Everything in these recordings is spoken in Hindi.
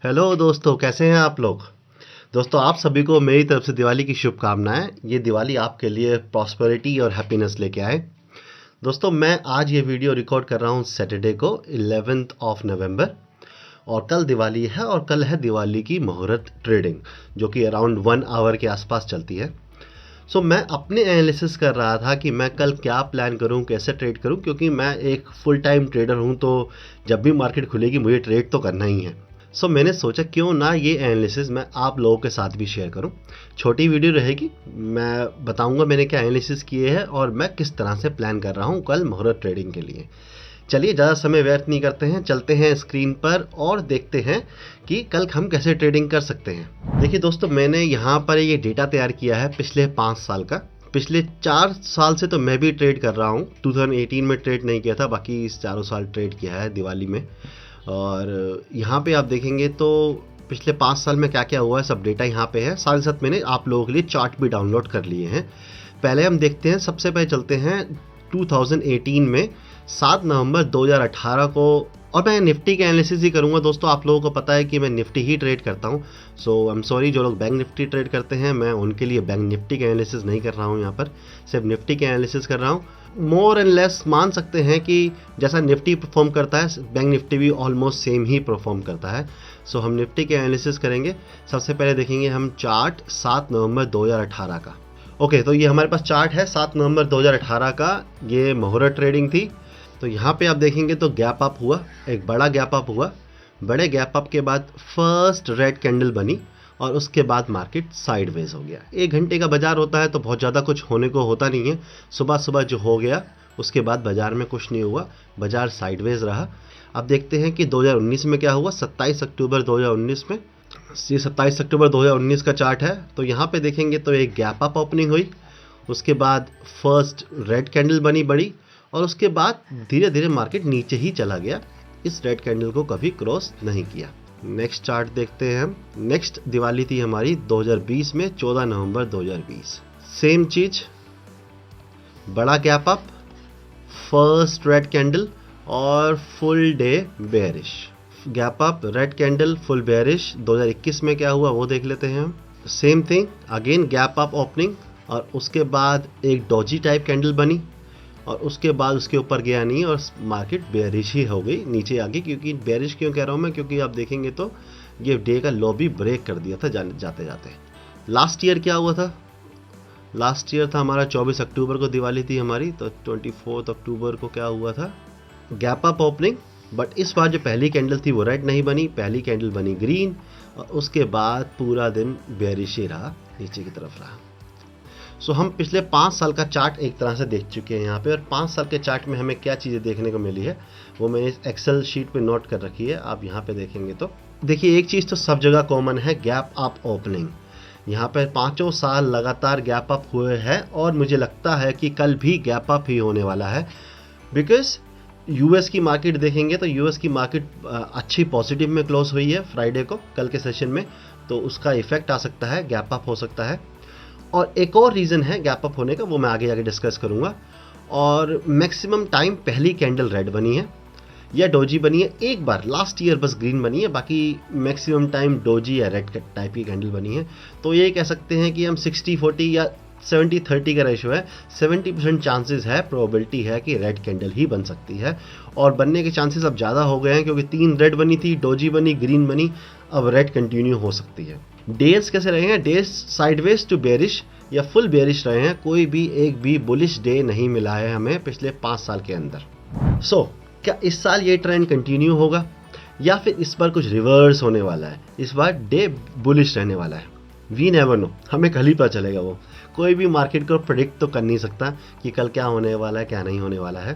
हेलो दोस्तों, कैसे हैं आप लोग। दोस्तों, आप सभी को मेरी तरफ से दिवाली की शुभकामनाएं। ये दिवाली आपके लिए प्रॉस्पेरिटी और हैप्पीनेस लेके आए। दोस्तों, मैं आज ये वीडियो रिकॉर्ड कर रहा हूँ सैटरडे को 11th ऑफ नवंबर, और कल दिवाली है और कल है दिवाली की मुहूर्त ट्रेडिंग, जो कि अराउंड 1 आवर के आसपास चलती है। मैं अपने एनालिसिस कर रहा था कि मैं कल क्या प्लान करूं, कैसे ट्रेड करूं, क्योंकि मैं एक फुल टाइम ट्रेडर हूं, तो जब भी मार्केट खुलेगी मुझे ट्रेड तो करना ही है। मैंने सोचा क्यों ना ये एनालिसिस मैं आप लोगों के साथ भी शेयर करूं। छोटी वीडियो रहेगी, मैं बताऊंगा मैंने क्या एनालिसिस किए हैं और मैं किस तरह से प्लान कर रहा हूं कल मुहूर्त ट्रेडिंग के लिए। चलिए, ज़्यादा समय व्यर्थ नहीं करते हैं, चलते हैं स्क्रीन पर और देखते हैं कि कल हम कैसे ट्रेडिंग कर सकते हैं। देखिए दोस्तों, मैंने यहाँ पर ये डेटा तैयार किया है पिछले 5 साल का। पिछले 4 साल से तो मैं भी ट्रेड कर रहा हूँ। 2018 में ट्रेड नहीं किया था, बाकी इस चारों साल ट्रेड किया है दिवाली में। और यहाँ पे आप देखेंगे तो पिछले 5 साल में क्या क्या हुआ है, सब डेटा यहाँ पे है। साथ ही साथ मैंने आप लोगों के लिए चार्ट भी डाउनलोड कर लिए हैं। पहले हम देखते हैं, सबसे पहले चलते हैं 2018 में 7 नवंबर 2018 को। और मैं निफ्टी के एनालिसिस ही करूंगा दोस्तों। आप लोगों को पता है कि मैं निफ्टी ही ट्रेड करता हूं। आई एम सॉरी, जो लोग बैंक निफ्टी ट्रेड करते हैं, मैं उनके लिए बैंक निफ्टी के एनालिसिस नहीं कर रहा हूं। यहाँ पर सिर्फ निफ्टी के एनालिसिस कर रहा हूं। मोर एंड लेस मान सकते हैं कि जैसा निफ्टी परफॉर्म करता है, बैंक निफ्टी भी ऑलमोस्ट सेम ही परफॉर्म करता है। हम निफ्टी के एनालिसिस करेंगे। सबसे पहले देखेंगे हम चार्ट 7 नवंबर 2018 का। ओके, तो ये हमारे पास चार्ट है 7 नवंबर 2018 का। ये मुहूर्त ट्रेडिंग थी। तो यहाँ पे आप देखेंगे तो गैप अप हुआ, एक बड़ा गैप अप हुआ। बड़े गैप अप के बाद फर्स्ट रेड कैंडल बनी और उसके बाद मार्केट साइडवेज हो गया। 1 घंटे का बाजार होता है तो बहुत ज़्यादा कुछ होने को होता नहीं है। सुबह सुबह जो हो गया उसके बाद बाजार में कुछ नहीं हुआ, बाजार साइडवेज रहा। अब देखते हैं कि 2019 में क्या हुआ। 27 अक्टूबर 2019 में, ये 27 अक्टूबर 2019 का चार्ट है। तो यहाँ पे देखेंगे तो एक गैप अप ओपनिंग हुई, उसके बाद फर्स्ट रेड कैंडल बनी बड़ी, और उसके बाद धीरे धीरे मार्केट नीचे ही चला गया। इस रेड कैंडल को कभी क्रॉस नहीं किया। नेक्स्ट चार्ट देखते हैं हम। नेक्स्ट दिवाली थी हमारी 2020 में, 14 नवंबर 2020। सेम चीज, बड़ा gap up, first red candle और full day bearish. Gap up, red candle, full bearish. 2021 में क्या हुआ वो देख लेते हैं हम। Same thing, again gap up opening, और उसके बाद एक डॉजी टाइप कैंडल बनी, और उसके बाद उसके ऊपर गया नहीं और मार्केट बेयरिश ही हो गई, नीचे आ गई। क्योंकि बेयरिश क्यों कह रहा हूँ मैं, क्योंकि आप देखेंगे तो ये डे का लो भी ब्रेक कर दिया था जाते जाते। लास्ट ईयर क्या हुआ था, लास्ट ईयर था हमारा 24 अक्टूबर को दिवाली थी हमारी। तो 24 अक्टूबर को क्या हुआ था, गैप अप ओपनिंग, बट इस बार जो पहली कैंडल थी वो रेड नहीं बनी, पहली कैंडल बनी ग्रीन, और उसके बाद पूरा दिन बेयरिश ही रहा, नीचे की तरफ रहा। हम पिछले 5 साल का चार्ट एक तरह से देख चुके हैं यहाँ पे। और 5 साल के चार्ट में हमें क्या चीज़ें देखने को मिली है वो मैंने इस एक्सेल शीट पे नोट कर रखी है। आप यहाँ पे देखेंगे तो देखिए, एक चीज़ तो सब जगह कॉमन है, गैप अप ओपनिंग। यहाँ पे 5 साल लगातार गैप अप हुए हैं, और मुझे लगता है कि कल भी गैप अप ही होने वाला है। बिकॉज यूएस की मार्केट देखेंगे तो यूएस की मार्केट अच्छी पॉजिटिव में क्लोज हुई है फ्राइडे को, कल के सेशन में। तो उसका इफेक्ट आ सकता है, गैप अप हो सकता है। और एक और रीज़न है गैप अप होने का, वो मैं आगे जाके डिस्कस करूँगा। और मैक्सिमम टाइम पहली कैंडल रेड बनी है या डोजी बनी है। एक बार लास्ट ईयर बस ग्रीन बनी है, बाकी मैक्सिमम टाइम डोजी या रेड टाइप की कैंडल बनी है। तो ये कह सकते हैं कि हम 60-40 या 70-30 का रेशो है। 70% चांसेस है, प्रोबेबिलिटी है कि रेड कैंडल ही बन सकती है। और बनने के चांसेस अब ज़्यादा हो गए हैं, क्योंकि 3 रेड बनी थी, डोजी बनी, ग्रीन बनी, अब रेड कंटिन्यू हो सकती है। डेज कैसे रहे हैं, डेज साइडवेज टू बेयरिश या फुल बेयरिश रहे हैं। कोई भी एक भी बुलिश डे नहीं मिला है हमें पिछले 5 साल के अंदर। क्या इस साल ये ट्रेंड कंटिन्यू होगा या फिर इस बार कुछ रिवर्स होने वाला है, इस बार डे बुलिश रहने वाला है? वी नेवर नो, हमें कल ही पता चलेगा। वो कोई भी मार्केट को प्रेडिक्ट तो कर नहीं सकता कि कल क्या होने वाला है, क्या नहीं होने वाला है।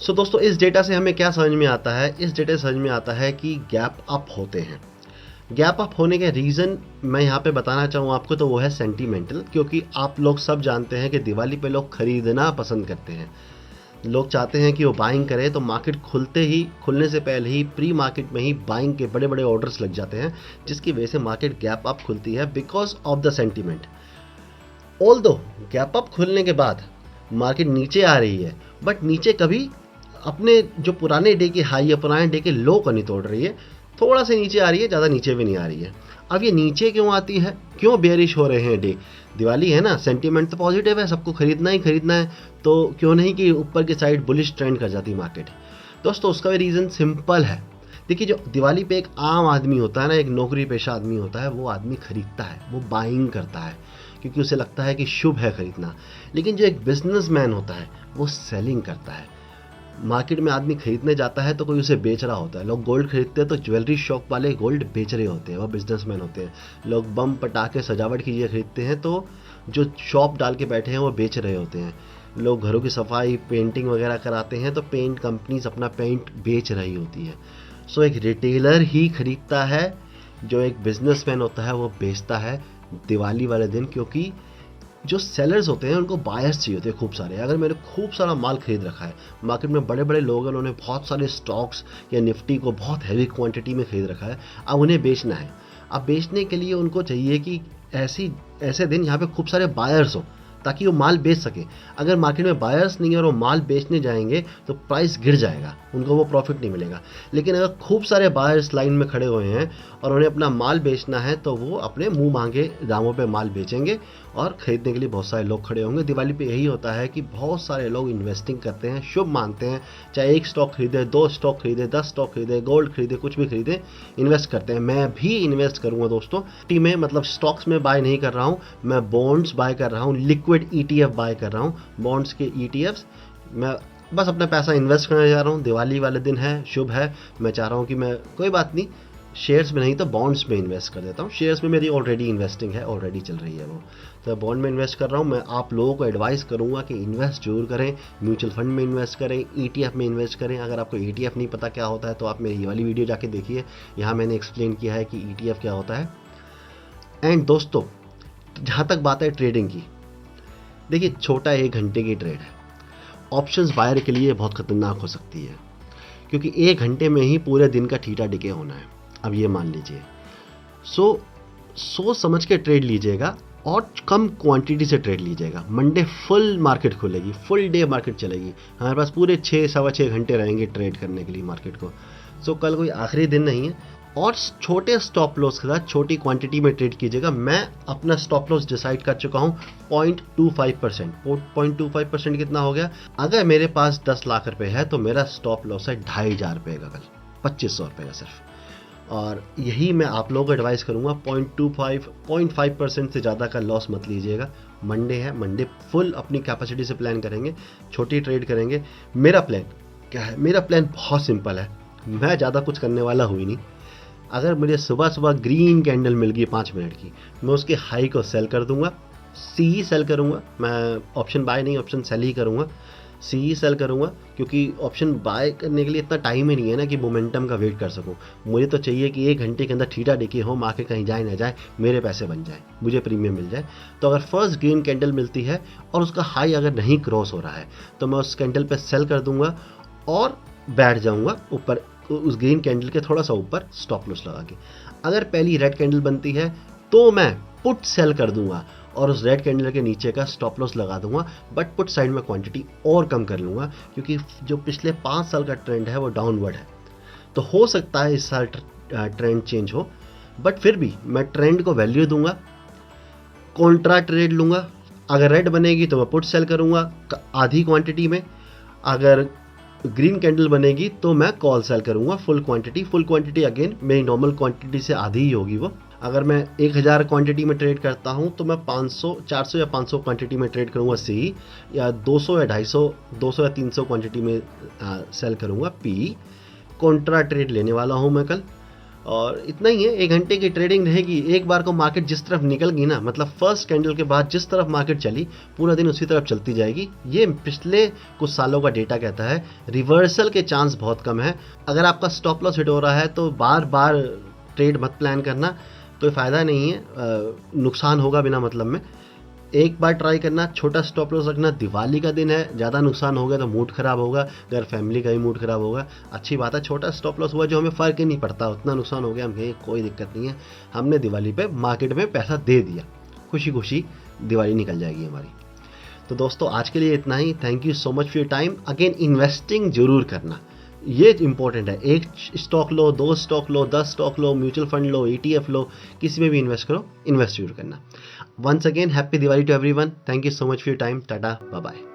दोस्तों, इस डेटा से हमें क्या समझ में आता है, इस डेटा से समझ में आता है कि गैप अप होते हैं। गैप अप होने के रीज़न मैं यहाँ पे बताना चाहूँ आपको, तो वो है सेंटीमेंटल। क्योंकि आप लोग सब जानते हैं कि दिवाली पे लोग खरीदना पसंद करते हैं। लोग चाहते हैं कि वो बाइंग करें, तो मार्केट खुलने से पहले ही प्री मार्केट में ही बाइंग के बड़े बड़े ऑर्डर्स लग जाते हैं, जिसकी वजह से मार्केट गैप अप खुलती है because of the sentiment. Although gap up खुलने के बाद मार्केट नीचे आ रही है, बट नीचे कभी अपने जो पुराने डे के हाई या पुराने डे के लो को नहीं तोड़ रही है। थोड़ा सा नीचे आ रही है, ज़्यादा नीचे भी नहीं आ रही है। अब ये नीचे क्यों आती है, क्यों बेयरिश हो रहे हैं डे? दिवाली है ना, सेंटीमेंट तो पॉजिटिव है, सबको खरीदना ही खरीदना है, तो क्यों नहीं कि ऊपर की साइड बुलिश ट्रेंड कर जाती मार्केट। दोस्तों उसका भी रीज़न सिंपल है। देखिए जो दिवाली पे एक आम आदमी होता है ना, एक नौकरी पेशा आदमी होता है, वो आदमी खरीदता है, वो बाइंग करता है क्योंकि उसे लगता है कि शुभ है खरीदना। लेकिन जो एक बिजनेसमैन होता है वो सेलिंग करता है। मार्केट में आदमी खरीदने जाता है तो कोई उसे बेच रहा होता है। लोग गोल्ड खरीदते हैं तो ज्वेलरी शॉप वाले गोल्ड बेच रहे होते हैं, वो बिजनेसमैन होते हैं। लोग बम पटाखे सजावट की चीज़ें खरीदते हैं तो जो शॉप डाल के बैठे हैं वो बेच रहे होते हैं। लोग घरों की सफाई पेंटिंग वगैरह कराते हैं तो पेंट कंपनीज अपना पेंट बेच रही होती है। सो एक रिटेलर ही खरीदता है, जो एक बिजनेसमैन होता है वो बेचता है दिवाली वाले दिन, क्योंकि जो सेलर्स होते हैं उनको बायर्स चाहिए होते हैं खूब सारे। अगर मैंने खूब सारा माल खरीद रखा है, मार्केट में बड़े बड़े लोग हैं, उन्होंने बहुत सारे स्टॉक्स या निफ्टी को बहुत हैवी क्वांटिटी में खरीद रखा है, अब उन्हें बेचना है। अब बेचने के लिए उनको चाहिए कि ऐसे दिन यहाँ पे खूब सारे बायर्स हों ताकि वो माल बेच सके। अगर मार्केट में बायर्स नहीं है और वो माल बेचने जाएंगे तो प्राइस गिर जाएगा, उनको वो प्रॉफिट नहीं मिलेगा। लेकिन अगर खूब सारे बायर्स लाइन में खड़े हुए हैं और उन्हें अपना माल बेचना है तो वो अपने मुंह मांगे दामों पे माल बेचेंगे और खरीदने के लिए बहुत सारे लोग खड़े होंगे। दिवाली पे यही होता है कि बहुत सारे लोग इन्वेस्टिंग करते हैं, शुभ मानते हैं, चाहे एक स्टॉक खरीदे, 2 स्टॉक खरीदे, 10 स्टॉक खरीदे, गोल्ड खरीदे, कुछ भी खरीदे, इन्वेस्ट करते हैं। मैं भी इन्वेस्ट करूंगा दोस्तों टी में, मतलब स्टॉक्स में बाय नहीं कर रहा हूँ, मैं बॉन्ड्स बाय कर रहा हूँ, लिक्विड ETF बाय कर रहा हूँ, बॉन्ड्स के ETFs। मैं बस अपना पैसा इन्वेस्ट करने जा रहा हूँ। दिवाली वाले दिन है, शुभ है, मैं चाह रहा हूँ कि मैं कोई बात नहीं शेयर्स में नहीं तो बॉन्ड्स में इन्वेस्ट कर देता हूँ। शेयर्स में मेरी ऑलरेडी इन्वेस्टिंग है, ऑलरेडी चल रही है वो, तो बॉन्ड में इन्वेस्ट कर रहा हूँ। मैं आप लोगों को एडवाइस करूँगा कि इन्वेस्ट जरूर करें, म्यूचुअल फंड में इन्वेस्ट करें, ETF में इन्वेस्ट करें। अगर आपको ETF नहीं पता क्या होता है तो आप मेरी ये वाली वीडियो जाके देखिए, यहाँ मैंने एक्सप्लेन किया है कि ETF क्या होता है। एंड दोस्तों जहाँ तक बात है ट्रेडिंग की, देखिए छोटा 1 घंटे की ट्रेड है, ऑप्शंस बायर के लिए बहुत खतरनाक हो सकती है क्योंकि 1 घंटे में ही पूरे दिन का ठीटा डिके होना है। अब ये मान लीजिए, सोच समझ के ट्रेड लीजिएगा और कम क्वांटिटी से ट्रेड लीजिएगा। मंडे फुल मार्केट खुलेगी, फुल डे मार्केट चलेगी, हमारे पास पूरे 6-6.25 घंटे रहेंगे ट्रेड करने के लिए मार्केट को। कल कोई आखिरी दिन नहीं है और छोटे स्टॉप लॉस के साथ छोटी क्वांटिटी में ट्रेड कीजिएगा। मैं अपना स्टॉप लॉस डिसाइड कर चुका हूँ 0.25%। 0.25% कितना हो गया? अगर मेरे पास 10 लाख रुपए है तो मेरा स्टॉप लॉस है 2,500 रुपये का, कल 2,500 रुपये का सिर्फ। और यही मैं आप लोगों को एडवाइस करूंगा, 0.5% से ज़्यादा का लॉस मत लीजिएगा। मंडे है, मंडे फुल अपनी कैपेसिटी से प्लान करेंगे, छोटी ट्रेड करेंगे। मेरा प्लान क्या है? मेरा प्लान बहुत सिंपल है, मैं ज़्यादा कुछ करने वाला हुई नहीं। अगर मुझे सुबह सुबह ग्रीन कैंडल मिल गई 5 मिनट की, मैं उसके हाई को सेल कर दूंगा, सी ही सेल करूंगा। मैं ऑप्शन बाय नहीं, ऑप्शन सेल ही करूंगा, सी ही सेल करूंगा, क्योंकि ऑप्शन बाय करने के लिए इतना टाइम ही नहीं है ना कि मोमेंटम का वेट कर सकूं। मुझे तो चाहिए कि 1 घंटे के अंदर ठीटा डिकी हो, मार्केट कहीं जाए ना जाए, मेरे पैसे बन जाए, मुझे प्रीमियम मिल जाए। तो अगर फर्स्ट ग्रीन कैंडल मिलती है और उसका हाई अगर नहीं क्रॉस हो रहा है तो मैं उस कैंडल पर सेल कर दूंगा और बैठ जाऊंगा ऊपर, उस ग्रीन कैंडल के थोड़ा सा ऊपर स्टॉप लॉस लगा के। अगर पहली रेड कैंडल बनती है तो मैं पुट सेल कर दूंगा और उस रेड कैंडल के नीचे का स्टॉप लॉस लगा दूंगा, बट पुट साइड में क्वांटिटी और कम कर लूंगा, क्योंकि जो पिछले 5 साल का ट्रेंड है वो डाउनवर्ड है। तो हो सकता है इस साल ट्रेंड चेंज हो, बट फिर भी मैं ट्रेंड को वैल्यू दूंगा, कॉन्ट्रा ट्रेड लूंगा। अगर रेड बनेगी तो मैं पुट सेल करूंगा आधी क्वांटिटी में, अगर ग्रीन कैंडल बनेगी तो मैं कॉल सेल करूंगा फुल क्वांटिटी अगेन मेरी नॉर्मल क्वांटिटी से आधी ही होगी वो। अगर मैं 1000 क्वांटिटी में ट्रेड करता हूं तो मैं 400 या 500 क्वांटिटी में ट्रेड करूंगा सी, या 200 या 250, 200 या 300 क्वांटिटी में सेल करूंगा पी। कॉन्ट्रा ट्रेड लेने वाला हूं मैं कल, और इतना ही है। 1 घंटे की ट्रेडिंग रहेगी। एक बार को मार्केट जिस तरफ निकल गई ना, मतलब फर्स्ट कैंडल के बाद जिस तरफ मार्केट चली पूरा दिन उसी तरफ चलती जाएगी। ये पिछले कुछ सालों का डेटा कहता है। रिवर्सल के चांस बहुत कम है। अगर आपका स्टॉप लॉस हिट हो रहा है तो बार बार ट्रेड मत प्लान करना, कोई फ़ायदा नहीं है, नुकसान होगा बिना मतलब में। एक बार ट्राई करना, छोटा स्टॉप लॉस रखना। दिवाली का दिन है, ज़्यादा नुकसान हो गया तो मूड ख़राब होगा, घर फैमिली का भी मूड ख़राब होगा। अच्छी बात है, छोटा स्टॉप लॉस हुआ जो हमें फ़र्क ही नहीं पड़ता, उतना नुकसान हो गया, हमें कोई दिक्कत नहीं है। हमने दिवाली पे मार्केट में पैसा दे दिया, खुशी खुशी दिवाली निकल जाएगी हमारी। तो दोस्तों आज के लिए इतना ही। Thank you so much for your time. Again investing जरूर करना, ये इंपॉर्टेंट है। एक स्टॉक लो, 2 स्टॉक लो, 10 स्टॉक लो, म्यूचुअल फंड लो, ETF लो, किसी में भी इन्वेस्ट करो, इन्वेस्ट जरूर करना। Once again happy Diwali to everyone. Thank you so much for your time. Tata, bye bye.